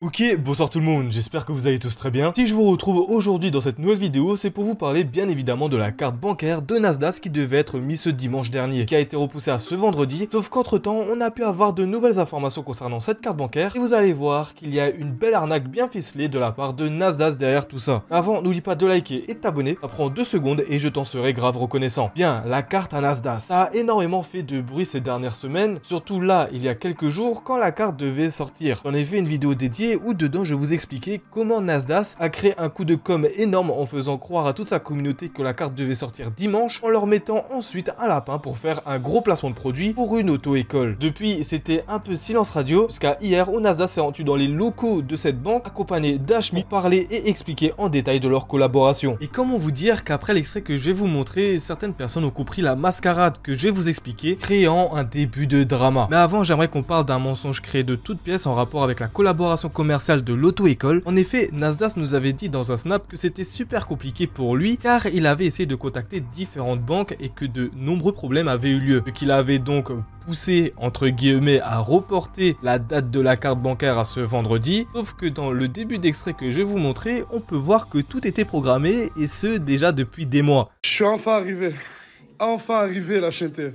Ok, bonsoir tout le monde, j'espère que vous allez tous très bien. Si je vous retrouve aujourd'hui dans cette nouvelle vidéo, c'est pour vous parler bien évidemment de la carte bancaire de Nasdaq qui devait être mise ce dimanche dernier, qui a été repoussée à ce vendredi, sauf qu'entre temps, on a pu avoir de nouvelles informations concernant cette carte bancaire, et vous allez voir qu'il y a une belle arnaque bien ficelée de la part de Nasdaq derrière tout ça. Avant, n'oublie pas de liker et de t'abonner, ça prend 2 secondes et je t'en serai grave reconnaissant. Bien, la carte à Nasdaq, ça a énormément fait de bruit ces dernières semaines, surtout là, il y a quelques jours, quand la carte devait sortir. J'en ai fait une vidéo dédiée où dedans je vous expliquais comment Nasdaq a créé un coup de com énorme en faisant croire à toute sa communauté que la carte devait sortir dimanche, en leur mettant ensuite un lapin pour faire un gros placement de produit pour une auto-école. Depuis, c'était un peu silence radio, jusqu'à hier où Nasdaq s'est rendu dans les locaux de cette banque, accompagné d'Hashmi, parler et expliquer en détail de leur collaboration. Et comment vous dire qu'après l'extrait que je vais vous montrer, certaines personnes ont compris la mascarade que je vais vous expliquer, créant un début de drama. Mais avant, j'aimerais qu'on parle d'un mensonge créé de toutes pièces en rapport avec la collaboration commerciale de l'auto-école. En effet, Nasdaq nous avait dit dans un snap que c'était super compliqué pour lui car il avait essayé de contacter différentes banques et que de nombreux problèmes avaient eu lieu. Ce qu'il avait donc poussé entre guillemets à reporter la date de la carte bancaire à ce vendredi, sauf que dans le début d'extrait que je vais vous montrer, on peut voir que tout était programmé et ce déjà depuis des mois. Je suis enfin arrivé la chaîne.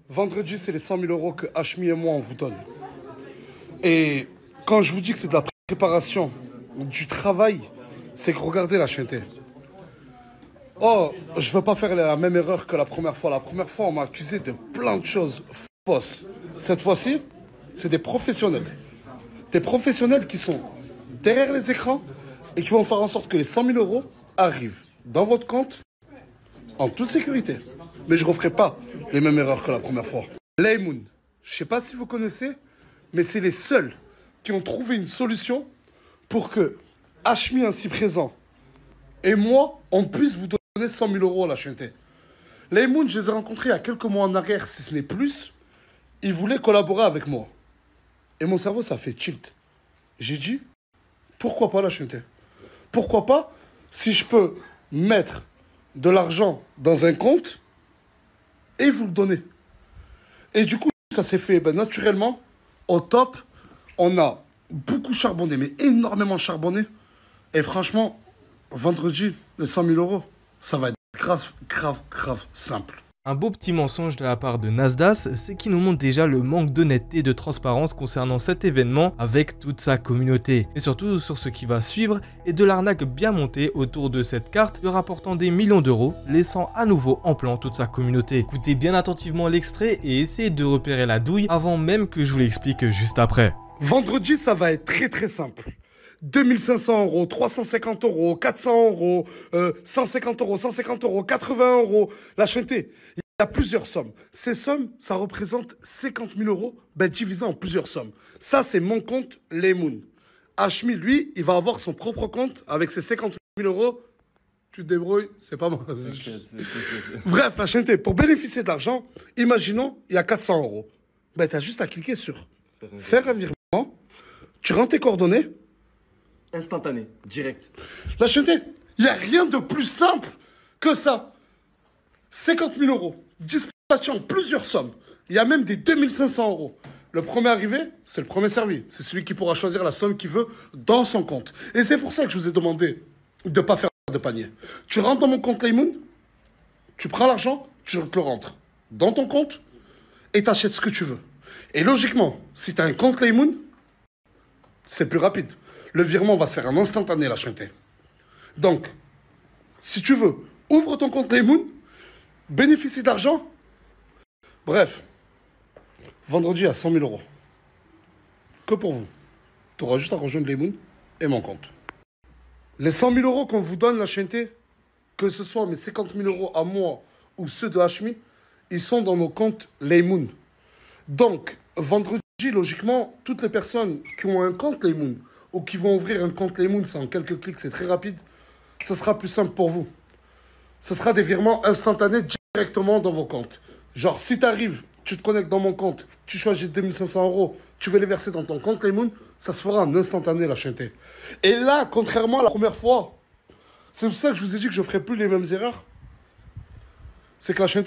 Vendredi, c'est les 100 000 euros que Hashmi et moi on vous donne. Et quand je vous dis que c'est de la préparation, du travail, c'est que regardez la chaîne. Oh, je veux pas faire la même erreur que la première fois. La première fois, on m'a accusé de plein de choses fausses. Cette fois-ci, c'est des professionnels. Des professionnels qui sont derrière les écrans et qui vont faire en sorte que les 100 000 euros arrivent dans votre compte en toute sécurité. Mais je ne referai pas les mêmes erreurs que la première fois. Laymoun, je ne sais pas si vous connaissez, mais c'est les seuls qui ont trouvé une solution pour que Hashmi ainsi présent et moi, on puisse vous donner 100 000 euros à la chaîne. Laymoun, je les ai rencontrés il y a quelques mois en arrière, si ce n'est plus. Ils voulaient collaborer avec moi. Et mon cerveau, ça fait tilt. J'ai dit, pourquoi pas la chaîne? Pourquoi pas si je peux mettre de l'argent dans un compte et vous le donner. Et du coup, ça s'est fait naturellement, au top. On a beaucoup charbonné, mais énormément charbonné. Et franchement, vendredi, les 100 000 euros, ça va être grave simple. Un beau petit mensonge de la part de Nasdaq, c'est qui nous montre déjà le manque d'honnêteté et de transparence concernant cet événement avec toute sa communauté. Et surtout sur ce qui va suivre et de l'arnaque bien montée autour de cette carte, lui rapportant des millions d'euros, laissant à nouveau en plan toute sa communauté. Écoutez bien attentivement l'extrait et essayez de repérer la douille avant même que je vous l'explique juste après. Vendredi, ça va être très simple. 2500 euros, 350 euros, 400 euros, 150 euros, 150 euros, 80 euros. La chaîne, il y a plusieurs sommes. Ces sommes, ça représente 50 000 euros divisé en plusieurs sommes. Ça, c'est mon compte Laymoun. Hashmi, lui, il va avoir son propre compte avec ses 50 000 euros. Tu te débrouilles, c'est pas moi. Bref, la chaîne, pour bénéficier de l'argent, imaginons, il y a 400 euros. Ben, tu as juste à cliquer sur faire un virement. Tu rentres tes coordonnées. Instantané, direct. La chaîne, il n'y a rien de plus simple que ça. 50 000 euros, dispatché en plusieurs sommes. Il y a même des 2500 euros. Le premier arrivé, c'est le premier servi. C'est celui qui pourra choisir la somme qu'il veut dans son compte. Et c'est pour ça que je vous ai demandé de ne pas faire de panier. Tu rentres dans mon compte Laymoun, tu prends l'argent, tu le rentres dans ton compte et tu achètes ce que tu veux. Et logiquement, si tu as un compte Laymoun, c'est plus rapide. Le virement va se faire en instantané, la chaîne. Donc, si tu veux, ouvre ton compte Laymoun, bénéficie d'argent. Bref, vendredi à 100 000 euros. Que pour vous. Tu auras juste à rejoindre Laymoun et mon compte. Les 100 000 euros qu'on vous donne, la chaîne, que ce soit mes 50 000 euros à moi ou ceux de Hashmi, ils sont dans nos comptes Laymoun. Donc, vendredi, logiquement, toutes les personnes qui ont un compte Laymoun ou qui vont ouvrir un compte Laymoun, c'est en quelques clics, c'est très rapide, ce sera plus simple pour vous. Ce sera des virements instantanés directement dans vos comptes. Genre, si tu arrives, tu te connectes dans mon compte, tu choisis 2500 euros, tu veux les verser dans ton compte Laymoun, ça se fera en instantané, la chaîne. Et là, contrairement à la première fois, c'est pour ça que je vous ai dit que je ne ferai plus les mêmes erreurs. C'est que la chaîne,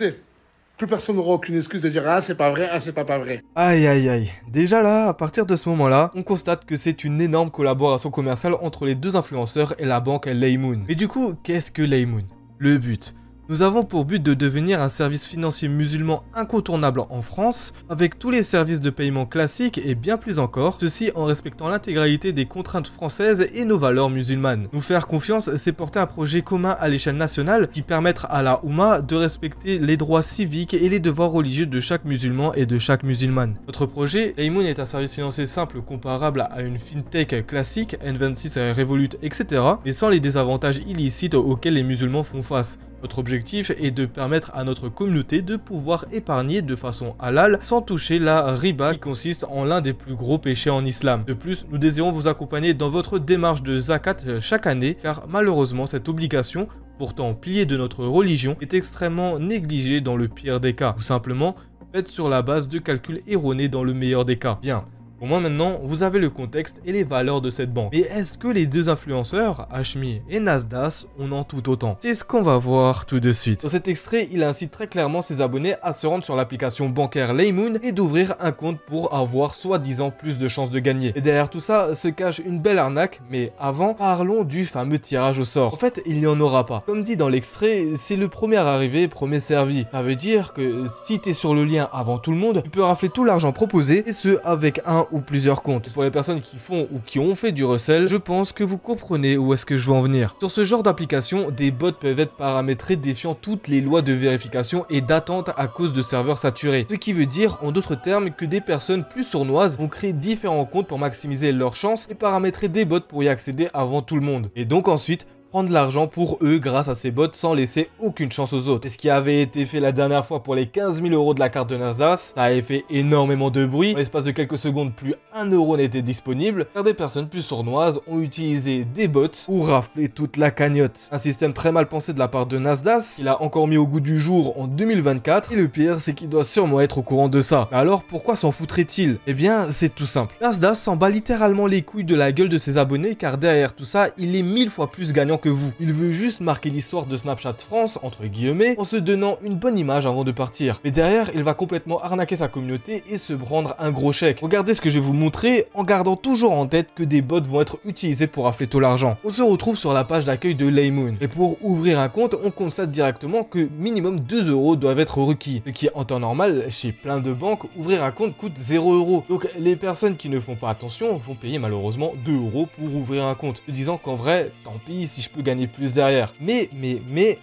plus personne n'aura aucune excuse de dire « Ah, c'est pas vrai, ah, c'est pas vrai ». Aïe aïe aïe. Déjà là, à partir de ce moment-là, on constate que c'est une énorme collaboration commerciale entre les deux influenceurs et la banque Laymoon. Mais du coup, qu'est-ce que Laymoon? Le but. Nous avons pour but de devenir un service financier musulman incontournable en France, avec tous les services de paiement classiques et bien plus encore, ceci en respectant l'intégralité des contraintes françaises et nos valeurs musulmanes. Nous faire confiance, c'est porter un projet commun à l'échelle nationale qui permettra à la Oumma de respecter les droits civiques et les devoirs religieux de chaque musulman et de chaque musulmane. Notre projet, Laymoon est un service financier simple comparable à une fintech classique, N26, Revolut, etc., mais sans les désavantages illicites auxquels les musulmans font face. Notre objectif est de permettre à notre communauté de pouvoir épargner de façon halal sans toucher la riba qui consiste en l'un des plus gros péchés en islam. De plus, nous désirons vous accompagner dans votre démarche de zakat chaque année car malheureusement cette obligation, pourtant pilier de notre religion, est extrêmement négligée dans le pire des cas. Tout simplement, faite sur la base de calculs erronés dans le meilleur des cas. Bien. Au moins maintenant, vous avez le contexte et les valeurs de cette banque. Mais est-ce que les deux influenceurs, Hashmi et Nasdaq, en ont tout autant? C'est ce qu'on va voir tout de suite. Dans cet extrait, il incite très clairement ses abonnés à se rendre sur l'application bancaire Laymoon et d'ouvrir un compte pour avoir soi-disant plus de chances de gagner. Et derrière tout ça se cache une belle arnaque, mais avant, parlons du fameux tirage au sort. En fait, il n'y en aura pas. Comme dit dans l'extrait, c'est le premier arrivé, premier servi. Ça veut dire que si t'es sur le lien avant tout le monde, tu peux rafler tout l'argent proposé, et ce avec un ou plusieurs comptes. Pour les personnes qui font ou qui ont fait du resell, je pense que vous comprenez où est-ce que je veux en venir. Sur ce genre d'application, des bots peuvent être paramétrés défiant toutes les lois de vérification et d'attente à cause de serveurs saturés. Ce qui veut dire, en d'autres termes, que des personnes plus sournoises vont créer différents comptes pour maximiser leurs chances et paramétrer des bots pour y accéder avant tout le monde. Et donc ensuite, prendre de l'argent pour eux grâce à ces bots sans laisser aucune chance aux autres. C'est ce qui avait été fait la dernière fois pour les 15 000 € de la carte de Nasdaq. Ça avait fait énormément de bruit. En l'espace de quelques secondes, plus 1 € n'était disponible car des personnes plus sournoises ont utilisé des bots pour rafler toute la cagnotte. Un système très mal pensé de la part de Nasdaq. Il a encore mis au goût du jour en 2024 et le pire c'est qu'il doit sûrement être au courant de ça. Mais alors pourquoi s'en foutrait-il? Eh bien c'est tout simple. Nasdaq s'en bat littéralement les couilles de la gueule de ses abonnés car derrière tout ça, il est 1000 fois plus gagnant que vous. Il veut juste marquer l'histoire de Snapchat France, entre guillemets, en se donnant une bonne image avant de partir. Mais derrière, il va complètement arnaquer sa communauté et se prendre un gros chèque. Regardez ce que je vais vous montrer en gardant toujours en tête que des bots vont être utilisés pour rafler tout l'argent. On se retrouve sur la page d'accueil de Laymoon. Et pour ouvrir un compte, on constate directement que minimum 2 € doivent être requis. Ce qui en temps normal, chez plein de banques, ouvrir un compte coûte 0 €. Donc les personnes qui ne font pas attention vont payer malheureusement 2 € pour ouvrir un compte. Se disant qu'en vrai, tant pis si je peux gagner plus derrière. Mais,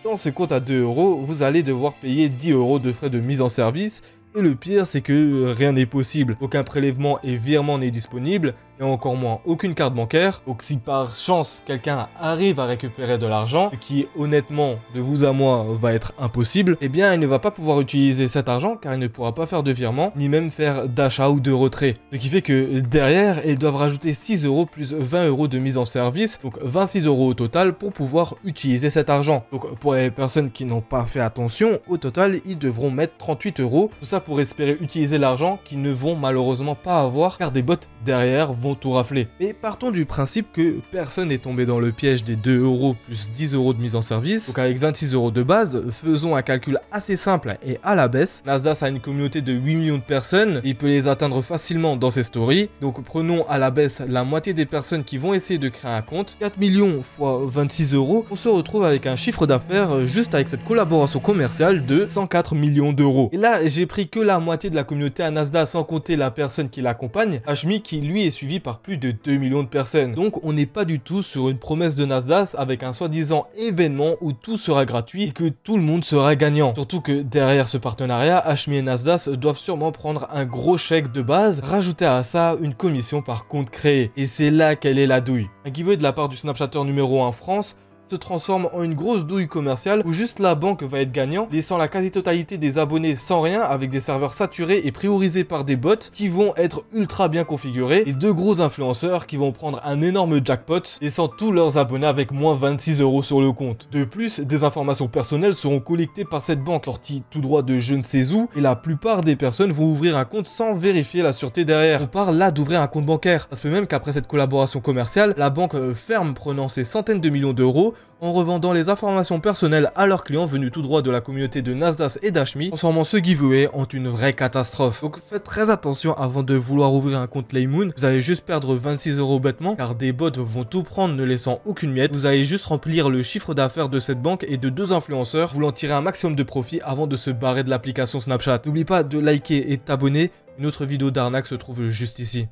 dans ce compte à 2 €, vous allez devoir payer 10 € de frais de mise en service. Et le pire, c'est que rien n'est possible. Aucun prélèvement et virement n'est disponible, et encore moins aucune carte bancaire. Donc si par chance quelqu'un arrive à récupérer de l'argent, ce qui honnêtement de vous à moi va être impossible, eh bien il ne va pas pouvoir utiliser cet argent car il ne pourra pas faire de virement, ni même faire d'achat ou de retrait. Ce qui fait que derrière, ils doivent rajouter 6 € plus 20 € de mise en service, donc 26 € au total pour pouvoir utiliser cet argent. Donc pour les personnes qui n'ont pas fait attention, au total, ils devront mettre 38 €. Tout ça pour espérer utiliser l'argent qu'ils ne vont malheureusement pas avoir car des bots derrière vont tout rafler. Mais partons du principe que personne n'est tombé dans le piège des 2 € plus 10 € de mise en service. Donc avec 26 € de base, faisons un calcul assez simple et à la baisse. Nasdaq a une communauté de 8 millions de personnes, il peut les atteindre facilement dans ses stories. Donc prenons à la baisse la moitié des personnes qui vont essayer de créer un compte. 4 millions fois 26 €, on se retrouve avec un chiffre d'affaires juste avec cette collaboration commerciale de 104 millions d'euros. Et là, j'ai pris que la moitié de la communauté à Nasdaq sans compter la personne qui l'accompagne, Hashmi, qui lui est suivi par plus de 2 millions de personnes. Donc on n'est pas du tout sur une promesse de Nasdaq avec un soi-disant événement où tout sera gratuit et que tout le monde sera gagnant. Surtout que derrière ce partenariat, Hashmi et Nasdaq doivent sûrement prendre un gros chèque de base, rajouter à ça une commission par compte créé. Et c'est là qu'elle est la douille. Un giveaway de la part du Snapchatter numéro 1 France se transforme en une grosse douille commerciale où juste la banque va être gagnant, laissant la quasi-totalité des abonnés sans rien avec des serveurs saturés et priorisés par des bots qui vont être ultra bien configurés et deux gros influenceurs qui vont prendre un énorme jackpot, laissant tous leurs abonnés avec moins 26 € sur le compte. De plus, des informations personnelles seront collectées par cette banque sortie tout droit de je ne sais où et la plupart des personnes vont ouvrir un compte sans vérifier la sûreté derrière. On parle là d'ouvrir un compte bancaire. Ça se peut même qu'après cette collaboration commerciale, la banque ferme prenant ses centaines de millions d'euros en revendant les informations personnelles à leurs clients venus tout droit de la communauté de Nasdaq et d'Ashmi, transformant ce giveaway en une vraie catastrophe. Donc faites très attention avant de vouloir ouvrir un compte Laymoon, vous allez juste perdre 26 € bêtement car des bots vont tout prendre ne laissant aucune miette. Vous allez juste remplir le chiffre d'affaires de cette banque et de 2 influenceurs voulant tirer un maximum de profit avant de se barrer de l'application Snapchat. N'oublie pas de liker et t'abonner, une autre vidéo d'arnaque se trouve juste ici.